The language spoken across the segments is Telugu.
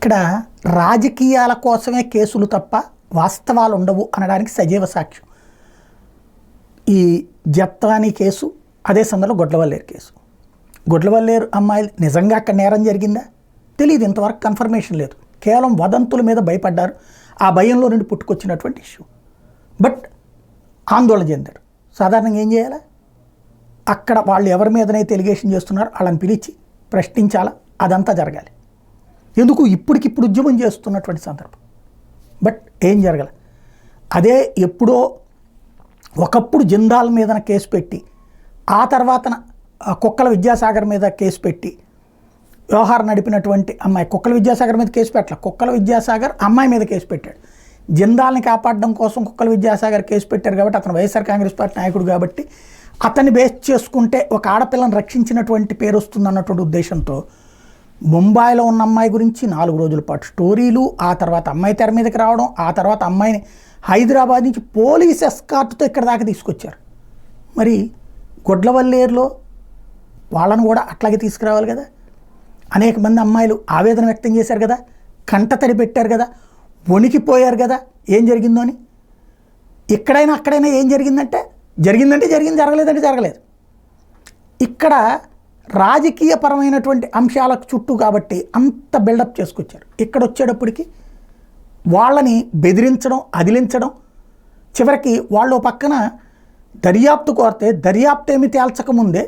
ఇక్కడ రాజకీయాల కోసమే కేసులు తప్ప వాస్తవాలు ఉండవు అనడానికి సజీవ సాక్ష్యం ఈ జత్వానీ కేసు, అదే సందర్భంలో గొడ్లవల్లేరు కేసు. గొడ్లవల్లేరు అమ్మాయిలు నిజంగా అక్కడ నేరం జరిగిందా తెలియదు, ఇంతవరకు కన్ఫర్మేషన్ లేదు. కేవలం వదంతుల మీద భయపడ్డారు, ఆ భయంలో నుండి పుట్టుకొచ్చినటువంటి ఇష్యూ. బట్ ఆందోళన చెందారు. సాధారణంగా ఏం చేయాలి, అక్కడ వాళ్ళు ఎవరి మీదనైతే ఎలిగేషన్ చేస్తున్నారో వాళ్ళని పిలిచి ప్రశ్నించాలా, అదంతా జరగాలి. ఎందుకు ఇప్పటికిప్పుడు ఉద్యమం చేస్తున్నటువంటి సందర్భం. బట్ ఏం జరగల. అదే ఎప్పుడో ఒకప్పుడు జిందాల్ మీదన కేసు పెట్టి, ఆ తర్వాత కుక్కల విద్యాసాగర్ మీద కేసు పెట్టి వ్యవహారం నడిపినటువంటి అమ్మాయి, కుక్కల విద్యాసాగర్ మీద కేసు పెట్టాల, కుక్కల విద్యాసాగర్ అమ్మాయి మీద కేసు పెట్టాడు. జిందాల్ని కాపాడడం కోసం కుక్కల విద్యాసాగర్ కేసు పెట్టారు కాబట్టి అతను వైఎస్ఆర్ కాంగ్రెస్ పార్టీ నాయకుడు కాబట్టి అతన్ని బేస్ చేసుకుంటే ఒక ఆడపిల్లని రక్షించినటువంటి పేరు వస్తుంది అన్నటువంటి ఉద్దేశంతో ముంబైలో ఉన్న అమ్మాయి గురించి 4 రోజుల పాటు స్టోరీలు, ఆ తర్వాత అమ్మాయి తెర మీదకి రావడం, ఆ తర్వాత అమ్మాయిని హైదరాబాద్ నుంచి పోలీస్ ఎస్కార్ట్తో ఇక్కడ దాకా తీసుకొచ్చారు. మరి గొడ్లవల్లేరులో వాళ్ళను కూడా అట్లాగే తీసుకురావాలి కదా. అనేక మంది అమ్మాయిలు ఆవేదన వ్యక్తం చేశారు కదా, కంటతడి పెట్టారు కదా, వణికిపోయారు కదా ఏం జరిగిందో అని. ఇక్కడైనా అక్కడైనా ఏం జరిగిందంటే జరిగింది, జరగలేదంటే జరగలేదు. ఇక్కడ రాజకీయపరమైనటువంటి అంశాల చుట్టూ కాబట్టి అంత బిల్డప్ చేసుకొచ్చారు. ఇక్కడ వచ్చేటప్పటికి వాళ్ళని బెదిరించడం, అదిలించడం, చివరికి వాళ్ళు పక్కన దర్యాప్తు కోరితే దర్యాప్తు ఏమి తేల్చకముందే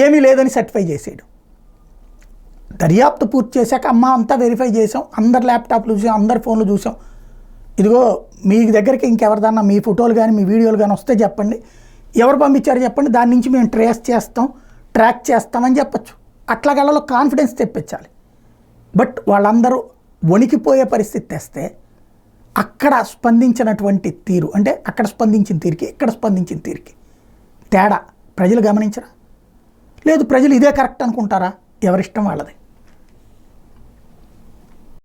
ఏమీ లేదని సర్టిఫై చేసేయడం. దర్యాప్తు పూర్తి చేశాక అమ్మ అంతా వెరిఫై చేసాం, అందరు ల్యాప్టాప్లు చూసాం, అందరి ఫోన్లు చూసాం, ఇదిగో మీ దగ్గరికి ఇంకెవరిదన్నా మీ ఫోటోలు కానీ మీ వీడియోలు కానీ వస్తే చెప్పండి, ఎవరు పంపించారో చెప్పండి, దాని నుంచి మేము ట్రాక్ చేస్తామని చెప్పచ్చు. అట్లా గలలో కాన్ఫిడెన్స్ తెప్పించాలి. బట్ వాళ్ళందరూ వణికిపోయే పరిస్థితి తెస్తే అక్కడ స్పందించినటువంటి తీరు, అంటే అక్కడ స్పందించిన తీరుకి ఇక్కడ స్పందించిన తీరుకి తేడా ప్రజలు గమనించరా? లేదు ప్రజలు ఇదే కరెక్ట్ అనుకుంటారా? ఎవరిష్టం వాళ్ళది.